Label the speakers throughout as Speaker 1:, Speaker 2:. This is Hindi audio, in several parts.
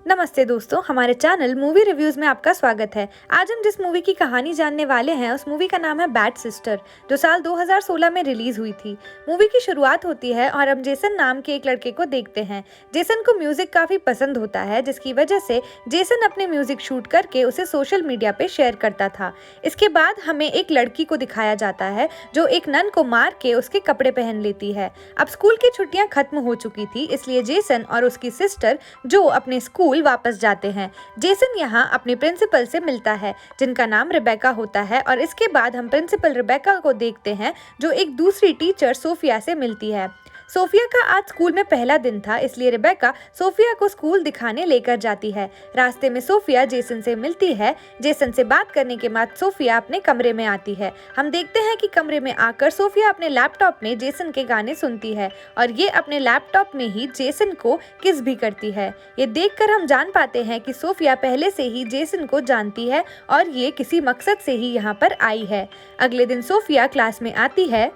Speaker 1: नमस्ते दोस्तों, हमारे चैनल मूवी रिव्यूज में आपका स्वागत है। आज हम जिस मूवी की कहानी जानने वाले हैं उस मूवी का नाम है बैड सिस्टर, जो साल 2016 में रिलीज हुई थी। मूवी की शुरुआत होती है और हम जेसन नाम के एक लड़के को देखते हैं। जेसन को म्यूजिक काफी पसंद होता है, जिसकी वजह से जेसन अपने म्यूजिक शूट करके उसे सोशल मीडिया पे शेयर करता था। इसके बाद हमें एक लड़की को दिखाया जाता है जो एक नन को मार के उसके कपड़े पहन लेती है। अब स्कूल की छुट्टियां खत्म हो चुकी थी, इसलिए जेसन और उसकी सिस्टर जो अपने स्कूल वापस जाते हैं। जेसन यहाँ अपने प्रिंसिपल से मिलता है, जिनका नाम रिबेका होता है, और इसके बाद हम प्रिंसिपल रिबेका को देखते हैं जो एक दूसरी टीचर सोफिया से मिलती है। सोफिया का आज स्कूल में पहला दिन था, इसलिए रिबेका सोफिया को स्कूल दिखाने लेकर जाती है। रास्ते में सोफिया जेसन से मिलती है। जेसन से बात करने के बाद सोफिया अपने कमरे में आती है। हम देखते हैं कि कमरे में आकर सोफिया अपने लैपटॉप में जेसन के गाने सुनती है और ये अपने लैपटॉप में ही जेसन को किस भी करती है। ये देखकर हम जान पाते हैं कि सोफिया पहले से ही जेसन को जानती है और ये किसी मकसद से ही यहाँ पर आई है। अगले दिन सोफिया क्लास में आती है।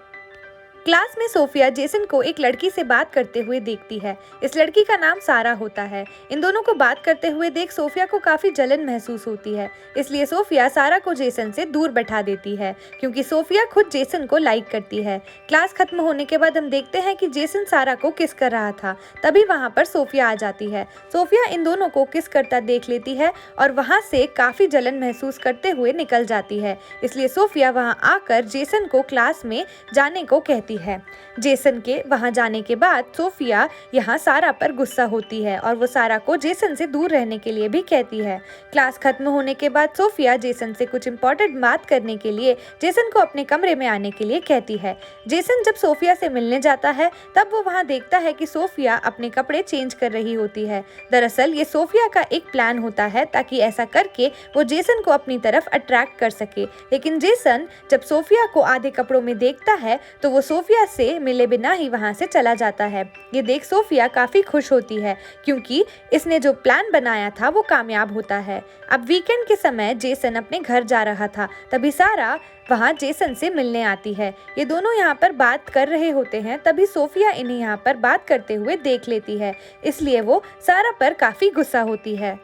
Speaker 1: क्लास में सोफिया जेसन को एक लड़की से बात करते हुए देखती है। इस लड़की का नाम सारा होता है। इन दोनों को बात करते हुए देख सोफिया को काफी जलन महसूस होती है, इसलिए सोफिया सारा को जेसन से दूर बैठा देती है, क्योंकि सोफिया खुद जेसन को लाइक करती है। क्लास खत्म होने के बाद हम देखते हैं कि जेसन सारा को किस कर रहा था, तभी वहाँ पर सोफिया आ जाती है। सोफिया इन दोनों को किस करता देख लेती है और वहाँ से काफी जलन महसूस करते हुए निकल जाती है, इसलिए सोफिया वहाँ आकर जेसन को क्लास में जाने को कहती है। जेसन के वहां जाने के बाद सोफिया यहाँ सारा पर गुस्सा होती है और वो सारा को जेसन से दूर रहने के लिए भी कहती है। क्लास खत्म होने के बाद सोफिया जेसन से कुछ इंपॉर्टेंट बात करने के लिए जेसन को अपने कमरे में आने के लिए कहती है। जेसन जब सोफिया से मिलने जाता है तब वो वहाँ देखता है कि सोफिया अपने कपड़े चेंज कर रही होती है। दरअसल ये सोफिया का एक प्लान होता है, ताकि ऐसा करके वो जेसन को अपनी तरफ अट्रैक्ट कर सके। लेकिन जेसन जब सोफिया को आधे कपड़ों में देखता है तो वो सोफिया से मिले बिना ही वहां से चला जाता है। ये देख सोफिया काफी खुश होती है, क्योंकि इसने जो प्लान बनाया था वो कामयाब होता है। अब वीकेंड के समय जेसन अपने घर जा रहा था, तभी सारा वहां जेसन से मिलने आती है। ये दोनों यहाँ पर बात कर रहे होते हैं, तभी सोफिया इन्हें यहाँ पर बात करते हुए देख लेती है, इसलिए वो सारा पर काफी गुस्सा होती है।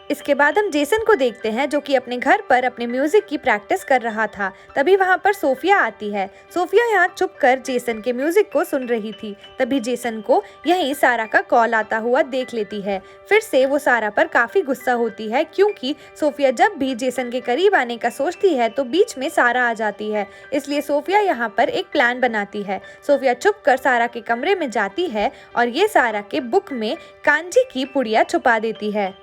Speaker 1: इसके बाद हम जेसन को देखते हैं जो कि अपने घर पर अपने म्यूजिक की प्रैक्टिस कर रहा था। तभी वहां पर सोफिया आती है। सोफिया यहाँ चुप कर जेसन के म्यूजिक को सुन रही थी। तभी जेसन को यहीं सारा का कॉल आता हुआ देख लेती है। फिर से वो सारा पर काफी गुस्सा होती है, क्योंकि सोफिया जब भी जेसन के करीब आने का सोचती है तो बीच में सारा आ जाती है, इसलिए सोफिया यहाँ पर एक प्लान बनाती है। सोफिया चुप कर सारा के कमरे में जाती है और ये सारा के बुक में कांजी की पुड़िया छुपा देती है।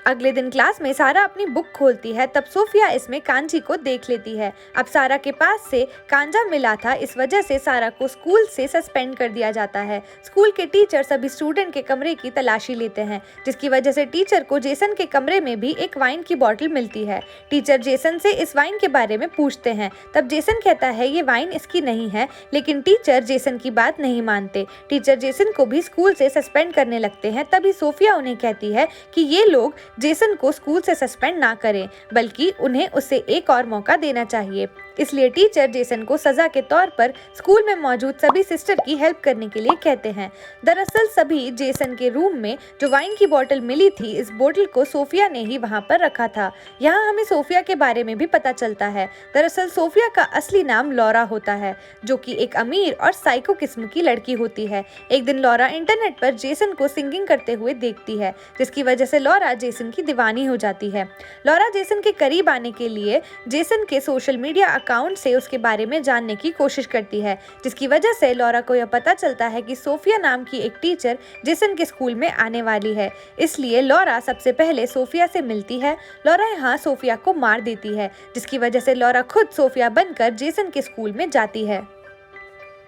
Speaker 1: अगले दिन क्लास में सारा अपनी बुक खोलती है, तब सोफिया इसमें कांजी को देख लेती है। अब सारा के पास से कांजा मिला था, इस वजह से सारा को स्कूल से सस्पेंड कर दिया जाता है। स्कूल के टीचर सभी स्टूडेंट के कमरे की तलाशी लेते हैं, जिसकी वजह से टीचर को जेसन के कमरे में भी एक वाइन की बोतल मिलती है। टीचर जेसन से इस वाइन के बारे में पूछते हैं, तब जेसन कहता है ये वाइन इसकी नहीं है, लेकिन टीचर जेसन की बात नहीं मानते। टीचर जेसन को भी स्कूल से सस्पेंड करने लगते हैं। तभी सोफिया उन्हें कहती है कि ये लोग जेसन को स्कूल से सस्पेंड ना करें, बल्कि उन्हें उसे एक और मौका देना चाहिए। इसलिए टीचर जेसन को सजा के तौर पर स्कूल में मौजूद सभी सिस्टर की हेल्प करने के लिए कहते हैं। दरअसल सभी जेसन के रूम में जो वाइन की बोतल मिली थी, इस बोतल को सोफिया ने ही वहां पर रखा था। यहाँ हमें सोफिया के बारे में भी पता चलता है। दरअसल सोफिया का असली नाम लॉरा होता है, जो कि एक अमीर और साइको किस्म की लड़की होती है। एक दिन लॉरा इंटरनेट पर जेसन को सिंगिंग करते हुए देखती है, जिसकी वजह से लॉरा जेसन की दीवानी हो जाती है। लॉरा जेसन के करीब आने के लिए जेसन के सोशल मीडिया अकाउंट से उसके बारे में जानने की कोशिश करती है, जिसकी वजह से लॉरा को यह पता चलता है कि सोफिया नाम की एक टीचर जेसन के स्कूल में आने वाली है। इसलिए लॉरा सबसे पहले सोफिया से मिलती है। लॉरा यहाँ सोफिया को मार देती है, जिसकी वजह से लॉरा खुद सोफिया बनकर जेसन के स्कूल में जाती है।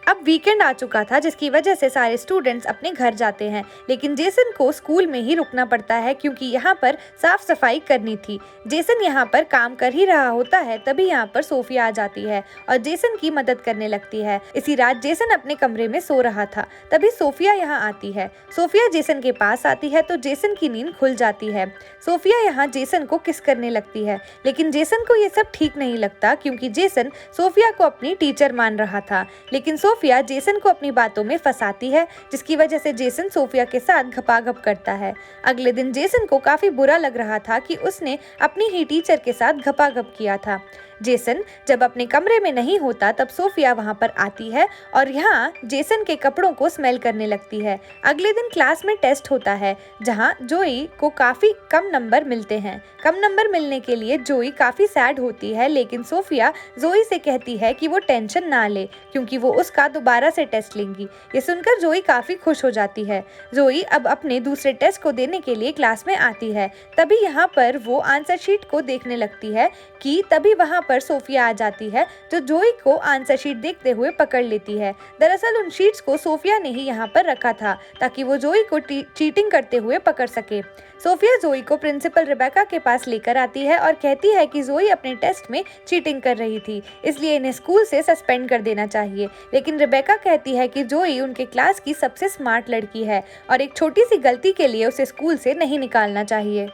Speaker 1: अब वीकेंड आ चुका था, जिसकी वजह से सारे स्टूडेंट्स अपने घर जाते हैं, लेकिन जेसन को स्कूल में ही रुकना पड़ता है, क्योंकि यहाँ पर साफ सफाई करनी थी। जेसन यहाँ पर काम कर ही रहा होता है, तभी यहाँ पर सोफिया आ जाती है और जेसन की मदद करने लगती है। इसी रात जेसन अपने कमरे में सो रहा था, तभी सोफिया यहाँ आती है। सोफिया जेसन के पास आती है तो जेसन की नींद खुल जाती है। सोफिया यहाँ जेसन को किस करने लगती है, लेकिन जेसन को ये सब ठीक नहीं लगता, क्योंकि जेसन सोफिया को अपनी टीचर मान रहा था। लेकिन सोफिया जेसन को अपनी बातों में फंसाती है, जिसकी वजह से जेसन सोफिया के साथ घपाघप करता है। अगले दिन जेसन को काफी बुरा लग रहा था कि उसने अपनी ही टीचर के साथ घपाघप किया था। जेसन जब अपने कमरे में नहीं होता तब सोफिया वहां पर आती है और यहाँ जेसन के कपड़ों को स्मेल करने लगती है। अगले दिन क्लास में टेस्ट होता है जहाँ जोई को काफी कम नंबर मिलते हैं। कम नंबर मिलने के लिए जोई काफी सैड होती है, लेकिन सोफिया जोई से कहती है कि वो टेंशन ना ले क्योंकि वो उसका दोबारा से टेस्ट लेंगी। ये सुनकर जोई काफी खुश हो जाती है। जोई अब अपने दूसरे टेस्ट को देने के लिए क्लास में आती है। तभी यहाँ पर वो आंसर शीट को देखने लगती है कि तभी वहाँ पर सोफिया आ जाती है जो जोई को आंसर शीट देखते हुए पकड़ लेती है। दरअसल उन शीट्स को सोफिया ने ही यहाँ पर रखा था ताकि वो जोई को चीटिंग करते हुए पकड़ सके। सोफिया जोई को प्रिंसिपल रेबेका के पास लेकर आती है और कहती है कि जोई अपने टेस्ट में चीटिंग कर रही थी, इसलिए इन्हें स्कूल से सस्पेंड कर देना चाहिए। लेकिन रेबेका कहती है कि जोई उनके क्लास की सबसे स्मार्ट लड़की है और एक छोटी सी गलती के लिए उसे स्कूल से नहीं निकालना चाहिए।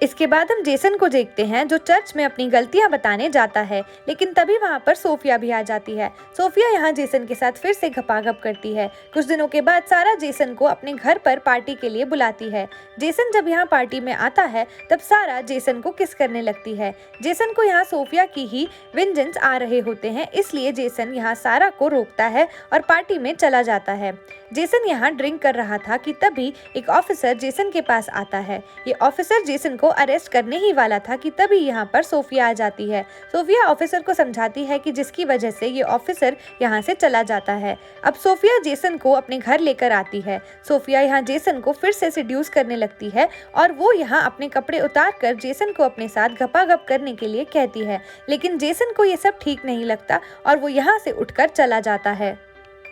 Speaker 1: इसके बाद हम जेसन को देखते हैं जो चर्च में अपनी गलतियां बताने जाता है, लेकिन तभी वहां पर सोफिया भी आ जाती है। सोफिया यहां जेसन के साथ फिर से घपाघप करती है। कुछ दिनों के बाद सारा जेसन को अपने घर पर पार्टी के लिए बुलाती है। जेसन जब यहाँ पार्टी में आता है तब सारा जेसन को किस करने लगती है। जेसन को यहाँ सोफिया की ही वेंजेंस आ रहे होते हैं, इसलिए जेसन यहाँ सारा को रोकता है और पार्टी में चला जाता है। जेसन यहाँ ड्रिंक कर रहा था कि तभी एक ऑफिसर जेसन के पास आता है। ये ऑफिसर जेसन को अरेस्ट करने ही वाला था कि तभी यहाँ पर सोफिया आ जाती है। सोफिया ऑफिसर को समझाती है कि जिसकी वजह से ये ऑफिसर यहाँ से चला जाता है। अब सोफिया जेसन को अपने घर लेकर आती है। सोफिया यहाँ जेसन को फिर से सिड्यूस करने लगती है और वो यहाँ अपने कपड़े उतार कर जेसन को अपने साथ घपाघप करने के लिए कहती है, लेकिन जेसन को ये सब ठीक नहीं लगता और वो यहाँ से उठकर चला जाता है।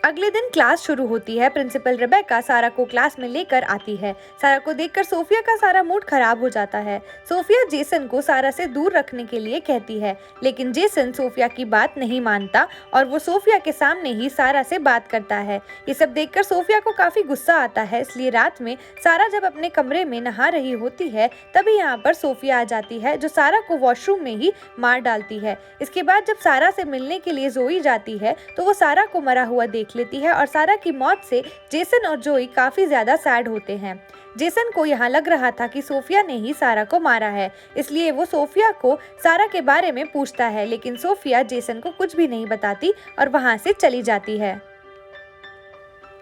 Speaker 1: अगले दिन क्लास शुरू होती है। प्रिंसिपल रेबेका सारा को क्लास में लेकर आती है। सारा को देखकर सोफिया का सारा मूड खराब हो जाता है। सोफिया जेसन को सारा से दूर रखने के लिए कहती है, लेकिन जेसन सोफिया की बात नहीं मानता और वो सोफिया के सामने ही सारा से बात करता है। ये सब देखकर सोफिया को काफी गुस्सा आता है, इसलिए रात में सारा जब अपने कमरे में नहा रही होती है तभी यहाँ पर सोफिया आ जाती है जो सारा को वॉशरूम में ही मार डालती है। इसके बाद जब सारा से मिलने के लिए जोई जाती है तो वो सारा को मरा हुआ देख लेती है और सारा की मौत से जेसन और जोई काफी ज्यादा सैड होते हैं। जेसन को यहाँ लग रहा था कि सोफिया ने ही सारा को मारा है, इसलिए वो सोफिया को सारा के बारे में पूछता है, लेकिन सोफिया जेसन को कुछ भी नहीं बताती और वहां से चली जाती है।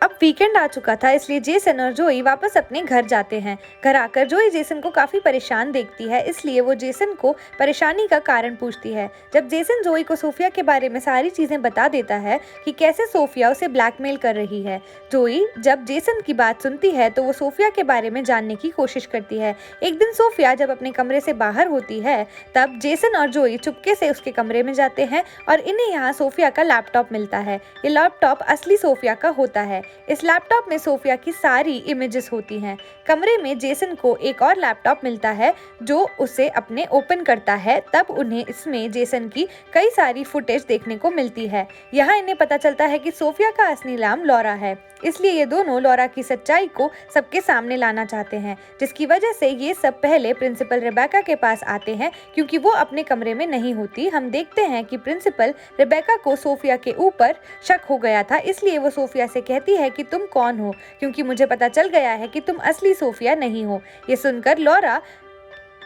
Speaker 1: अब वीकेंड आ चुका था, इसलिए जेसन और जोई वापस अपने घर जाते हैं। घर आकर जोई जेसन को काफी परेशान देखती है, इसलिए वो जेसन को परेशानी का कारण पूछती है। जब जेसन जोई को सोफिया के बारे में सारी चीजें बता देता है कि कैसे सोफिया उसे ब्लैकमेल कर रही है। जोई जब जेसन की बात सुनती है तो वो सोफिया के बारे में जानने की कोशिश करती है। एक दिन सोफिया जब अपने कमरे से बाहर होती है तब जेसन और जोई चुपके से उसके कमरे में जाते हैं और इन्हें यहाँ सोफिया का लैपटॉप मिलता है। ये लैपटॉप असली सोफिया का होता है। इस लैपटॉप में सोफिया की सारी इमेजेस होती हैं। कमरे में जेसन को एक और लैपटॉप मिलता है जो उसे अपने ओपन करता है, तब उन्हें इसमें जेसन की कई सारी फुटेज देखने को मिलती है। यहाँ इन्हें पता चलता है कि सोफिया का असली नाम लॉरा है, इसलिए ये दोनों लॉरा की सच्चाई को सबके सामने लाना चाहते हैं, जिसकी वजह से ये सब पहले प्रिंसिपल रेबेका के पास आते हैं क्योंकि वो अपने कमरे में नहीं होती। हम देखते हैं कि प्रिंसिपल रेबेका को सोफिया के ऊपर शक हो गया था, इसलिए वो सोफिया से कहती है कि तुम कौन हो, क्योंकि मुझे पता चल गया है कि तुम असली सोफिया नहीं हो। ये सुनकर लॉरा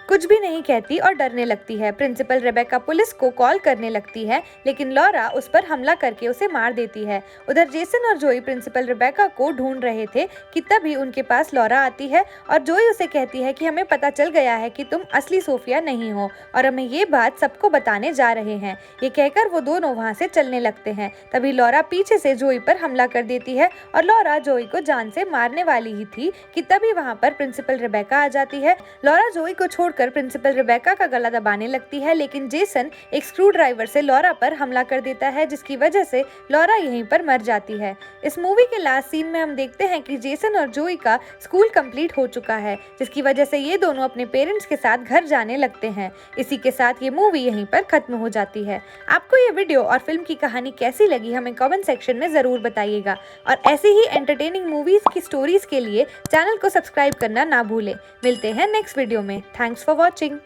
Speaker 1: कुछ भी नहीं कहती और डरने लगती है। प्रिंसिपल रेबेका पुलिस को कॉल करने लगती है, लेकिन लॉरा उस पर हमला करके उसे मार देती है। उधर जेसन और जोई प्रिंसिपल रेबेका को ढूंढ रहे थे कि तभी उनके पास लॉरा आती है और जोई उसे कहती है कि हमें पता चल गया है कि तुम असली सोफिया नहीं हो और हमें ये बात सबको बताने जा रहे हैं। ये कहकर वो दोनों वहाँ से चलने लगते हैं। तभी लॉरा पीछे से जोई पर हमला कर देती है और लॉरा जोई को जान से मारने वाली ही थी कि तभी वहाँ पर प्रिंसिपल रेबेका आ जाती है। लॉरा जोई को छोड़ प्रिंसिपल रेबेका का गला दबाने लगती है, लेकिन जेसन एक स्क्रू ड्राइवर से लॉरा पर हमला कर देता है, जिसकी वजह से लॉरा यहीं पर मर जाती है। इस मूवी के लास्ट सीन में हम देखते हैं कि जेसन और जोई का स्कूल कंप्लीट हो चुका है, जिसकी वजह से ये दोनों अपने पेरेंट्स के साथ घर जाने लगते हैं। इसी के साथ ये मूवी यहीं पर खत्म हो जाती है। आपको ये वीडियो और फिल्म की कहानी कैसी लगी हमें कमेंट सेक्शन में जरूर बताइएगा और ऐसे ही एंटरटेनिंग मूवीज की स्टोरीज के लिए चैनल को सब्सक्राइब करना ना भूलें। मिलते हैं नेक्स्ट वीडियो में। Thanks for watching.